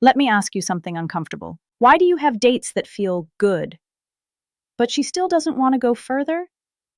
Let me ask you something uncomfortable. Why do you have dates that feel good? But she still doesn't want to go further?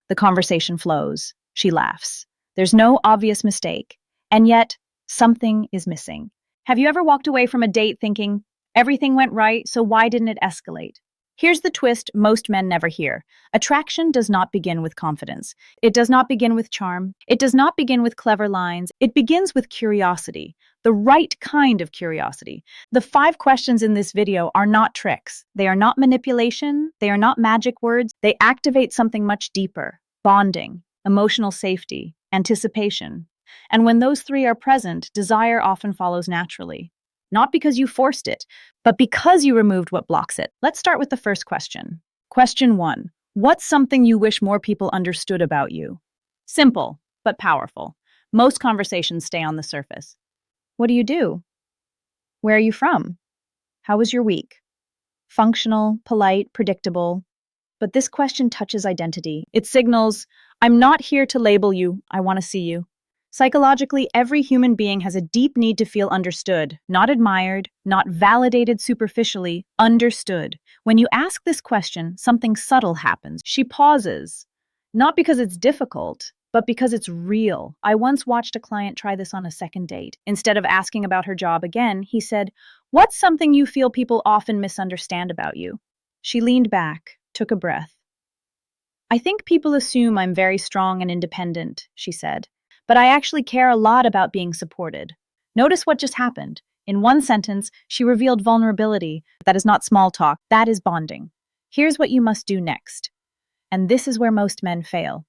The conversation flows. She laughs. There's no obvious mistake. And yet, something is missing. Have you ever walked away from a date thinking, everything went right, so why didn't it escalate? Here's the twist most men never hear. Attraction does not begin with confidence. It does not begin with charm. It does not begin with clever lines. It begins with curiosity, the right kind of curiosity. The 5 questions in this video are not tricks. They are not manipulation. They are not magic words. They activate something much deeper: bonding, emotional safety, anticipation. And when those 3 are present, desire often follows naturally. Not because you forced it, but because you removed what blocks it. Let's start with the first question. Question 1. What's something you wish more people understood about you? Simple, but powerful. Most conversations stay on the surface. What do you do? Where are you from? How was your week? Functional, polite, predictable. But this question touches identity. It signals, I'm not here to label you, I want to see you. Psychologically, every human being has a deep need to feel understood, not admired, not validated superficially, understood. When you ask this question, something subtle happens. She pauses, not because it's difficult, but because it's real. I once watched a client try this on a second date. Instead of asking about her job again, he said, "What's something you feel people often misunderstand about you?" She leaned back, took a breath. "I think people assume I'm very strong and independent," she said. "But I actually care a lot about being supported." Notice what just happened. In one sentence, she revealed vulnerability. That is not small talk. That is bonding. Here's what you must do next. And this is where most men fail.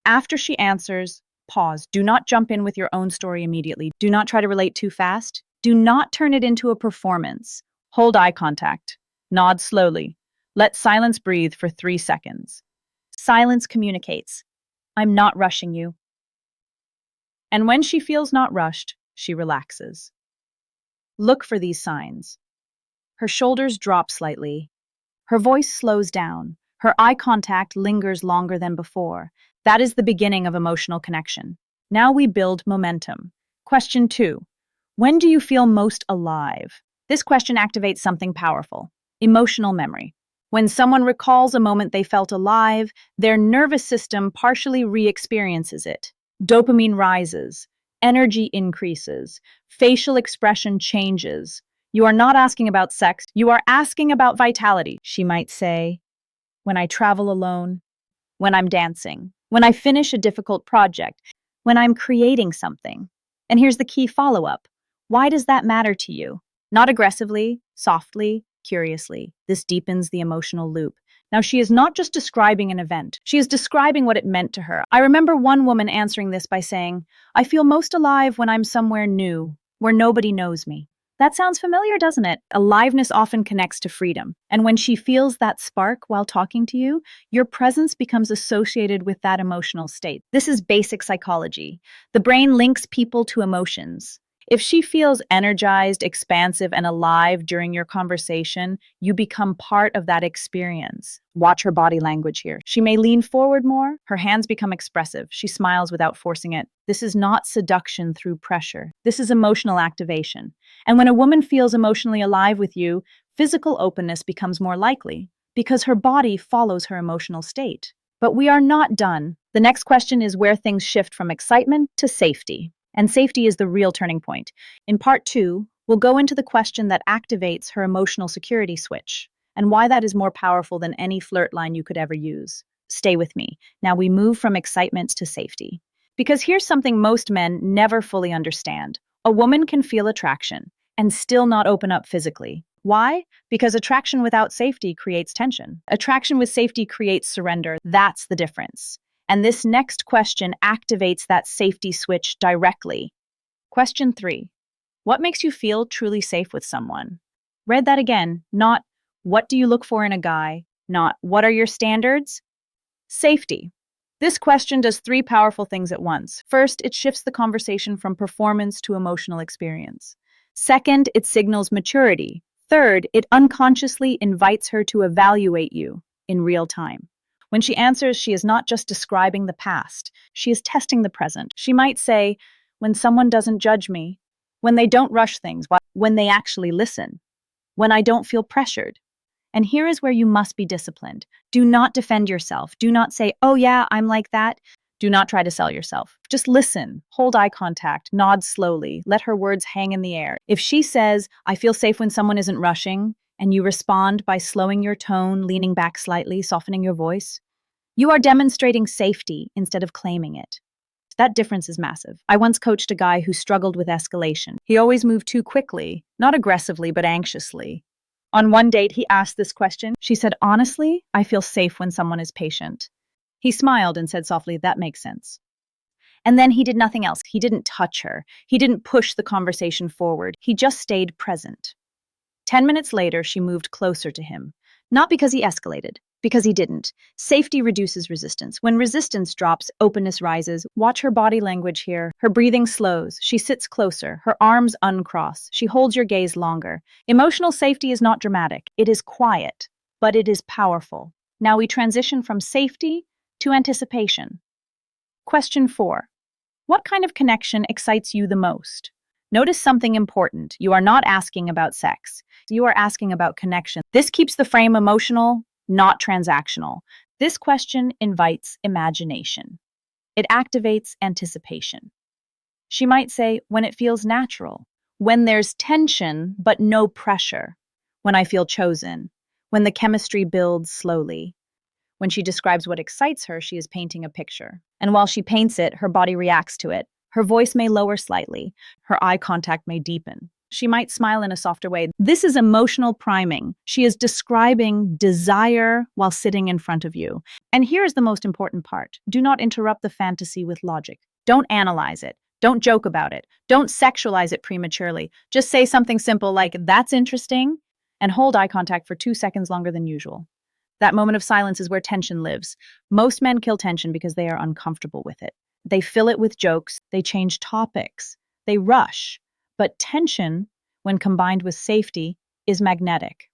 After she answers, pause. Do not jump in with your own story immediately. Do not try to relate too fast. Do not turn it into a performance. Hold eye contact. Nod slowly. Let silence breathe for 3 seconds. Silence communicates. I'm not rushing you. And when she feels not rushed, she relaxes. Look for these signs. Her shoulders drop slightly. Her voice slows down. Her eye contact lingers longer than before. That is the beginning of emotional connection. Now we build momentum. Question 2. When do you feel most alive? This question activates something powerful: emotional memory. When someone recalls a moment they felt alive, their nervous system partially re-experiences it. Dopamine rises, energy increases, facial expression changes. You are not asking about sex, you are asking about vitality. She might say, when I travel alone, when I'm dancing, when I finish a difficult project, when I'm creating something. And here's the key follow-up. Why does that matter to you? Not aggressively, softly, curiously. This deepens the emotional loop. Now, she is not just describing an event. She is describing what it meant to her. I remember one woman answering this by saying, "I feel most alive when I'm somewhere new, where nobody knows me." That sounds familiar, doesn't it? Aliveness often connects to freedom. And when she feels that spark while talking to you, your presence becomes associated with that emotional state. This is basic psychology. The brain links people to emotions. If she feels energized, expansive, and alive during your conversation, you become part of that experience. Watch her body language here. She may lean forward more. Her hands become expressive. She smiles without forcing it. This is not seduction through pressure. This is emotional activation. And when a woman feels emotionally alive with you, physical openness becomes more likely because her body follows her emotional state. But we are not done. The next question is where things shift from excitement to safety. And safety is the real turning point. In part 2, we'll go into the question that activates her emotional security switch and why that is more powerful than any flirt line you could ever use. Stay with me. Now we move from excitement to safety. Because here's something most men never fully understand. A woman can feel attraction and still not open up physically. Why? Because attraction without safety creates tension. Attraction with safety creates surrender. That's the difference. And this next question activates that safety switch directly. Question 3. What makes you feel truly safe with someone? Read that again. Not, what do you look for in a guy? Not, what are your standards? Safety. This question does 3 powerful things at once. First, it shifts the conversation from performance to emotional experience. Second, it signals maturity. Third, it unconsciously invites her to evaluate you in real time. When she answers, she is not just describing the past. She is testing the present. She might say, when someone doesn't judge me, when they don't rush things, when they actually listen, when I don't feel pressured. And here is where you must be disciplined. Do not defend yourself. Do not say, oh yeah, I'm like that. Do not try to sell yourself. Just listen, hold eye contact, nod slowly, let her words hang in the air. If she says, I feel safe when someone isn't rushing, and you respond by slowing your tone, leaning back slightly, softening your voice, you are demonstrating safety instead of claiming it. That difference is massive. I once coached a guy who struggled with escalation. He always moved too quickly, not aggressively, but anxiously. On one date, he asked this question. She said, honestly, I feel safe when someone is patient. He smiled and said softly, that makes sense. And then he did nothing else. He didn't touch her. He didn't push the conversation forward. He just stayed present. 10 minutes later, she moved closer to him. Not because he escalated, because he didn't. Safety reduces resistance. When resistance drops, openness rises. Watch her body language here. Her breathing slows. She sits closer. Her arms uncross. She holds your gaze longer. Emotional safety is not dramatic. It is quiet, but it is powerful. Now we transition from safety to anticipation. Question 4. What kind of connection excites you the most? Notice something important. You are not asking about sex. You are asking about connection. This keeps the frame emotional, not transactional. This question invites imagination. It activates anticipation. She might say, when it feels natural, when there's tension but no pressure, when I feel chosen, when the chemistry builds slowly. When she describes what excites her, she is painting a picture. And while she paints it, her body reacts to it. Her voice may lower slightly. Her eye contact may deepen. She might smile in a softer way. This is emotional priming. She is describing desire while sitting in front of you. And here's the most important part. Do not interrupt the fantasy with logic. Don't analyze it. Don't joke about it. Don't sexualize it prematurely. Just say something simple like, that's interesting, and hold eye contact for 2 seconds longer than usual. That moment of silence is where tension lives. Most men kill tension because they are uncomfortable with it. They fill it with jokes, they change topics, they rush. But tension, when combined with safety, is magnetic.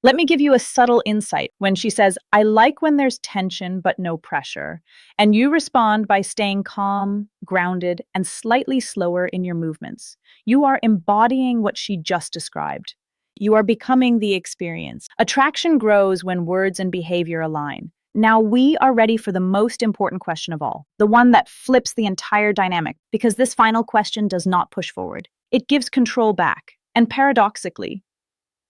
Let me give you a subtle insight when she says, I like when there's tension but no pressure. And you respond by staying calm, grounded, and slightly slower in your movements. You are embodying what she just described. You are becoming the experience. Attraction grows when words and behavior align. Now we are ready for the most important question of all, the one that flips the entire dynamic, because this final question does not push forward. It gives control back. And paradoxically,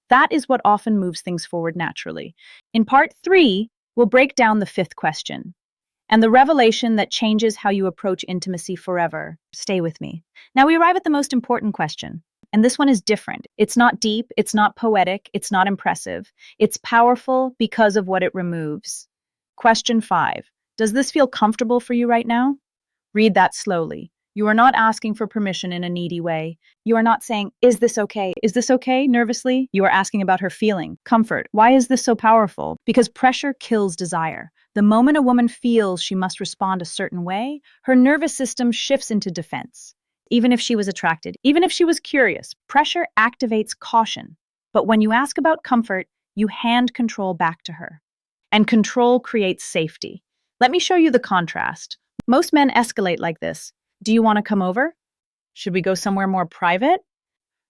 that is what often moves things forward naturally. In part 3, we'll break down the 5th question and the revelation that changes how you approach intimacy forever. Stay with me. Now we arrive at the most important question. And this one is different. It's not deep, it's not poetic, it's not impressive. It's powerful because of what it removes. Question 5. Does this feel comfortable for you right now? Read that slowly. You are not asking for permission in a needy way. You are not saying, is this okay? Is this okay? Nervously. You are asking about her feeling, comfort. Why is this so powerful? Because pressure kills desire. The moment a woman feels she must respond a certain way, her nervous system shifts into defense. Even if she was attracted, even if she was curious, pressure activates caution. But when you ask about comfort, you hand control back to her. And control creates safety. Let me show you the contrast. Most men escalate like this. Do you want to come over? Should we go somewhere more private?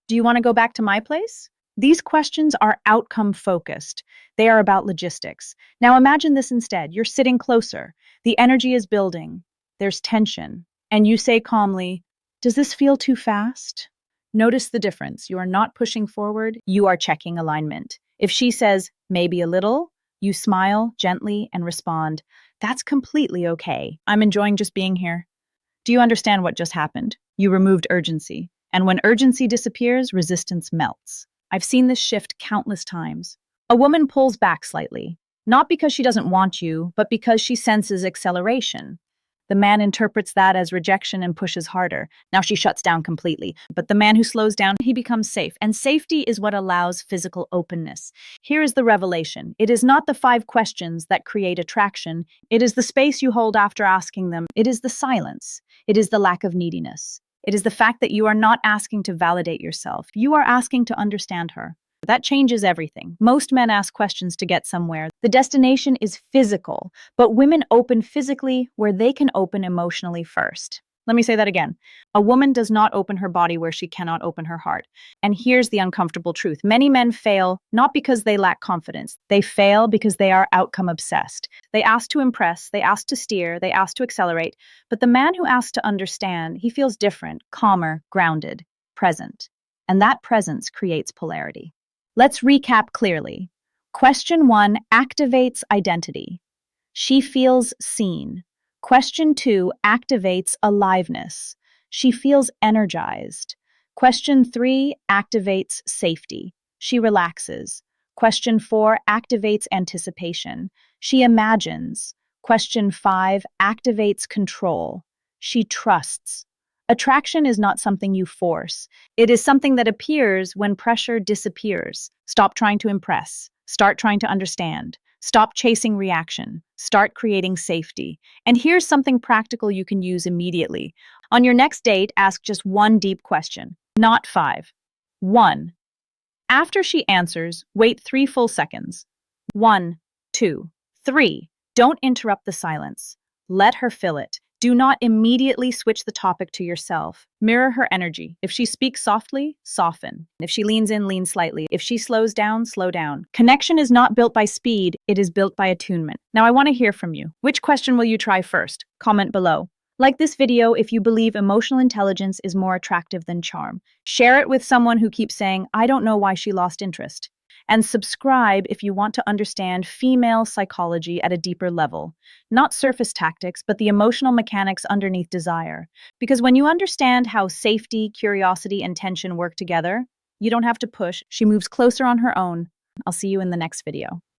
Do you want to go back to my place? These questions are outcome focused. They are about logistics. Now imagine this instead. You're sitting closer. The energy is building. There's tension. And you say calmly, does this feel too fast? Notice the difference. You are not pushing forward. You are checking alignment. If she says, maybe a little, you smile gently and respond, that's completely okay. I'm enjoying just being here. Do you understand what just happened? You removed urgency. And when urgency disappears, resistance melts. I've seen this shift countless times. A woman pulls back slightly, not because she doesn't want you, but because she senses acceleration. The man interprets that as rejection and pushes harder. Now she shuts down completely. But the man who slows down, he becomes safe. And safety is what allows physical openness. Here is the revelation. It is not the 5 questions that create attraction. It is the space you hold after asking them. It is the silence. It is the lack of neediness. It is the fact that you are not asking to validate yourself. You are asking to understand her. That changes everything. Most men ask questions to get somewhere. The destination is physical, but women open physically where they can open emotionally first. Let me say that again. A woman does not open her body where she cannot open her heart. And here's the uncomfortable truth. Many men fail not because they lack confidence. They fail because they are outcome obsessed. They ask to impress, they ask to steer, they ask to accelerate. But the man who asks to understand, he feels different, calmer, grounded, present. And that presence creates polarity. Let's recap clearly. Question 1 activates identity. She feels seen. Question 2 activates aliveness. She feels energized. Question 3 activates safety. She relaxes. Question 4 activates anticipation. She imagines. Question 5 activates control. She trusts. Attraction is not something you force. It is something that appears when pressure disappears. Stop trying to impress. Start trying to understand. Stop chasing reaction. Start creating safety. And here's something practical you can use immediately. On your next date, ask just one deep question, not 5. 1. After she answers, wait 3 full seconds. 1, 2, 3. Don't interrupt the silence. Let her fill it. Do not immediately switch the topic to yourself. Mirror her energy. If she speaks softly, soften. If she leans in, lean slightly. If she slows down, slow down. Connection is not built by speed, it is built by attunement. Now I want to hear from you. Which question will you try first? Comment below. Like this video if you believe emotional intelligence is more attractive than charm. Share it with someone who keeps saying, I don't know why she lost interest. And subscribe if you want to understand female psychology at a deeper level. Not surface tactics, but the emotional mechanics underneath desire. Because when you understand how safety, curiosity, and tension work together, you don't have to push. She moves closer on her own. I'll see you in the next video.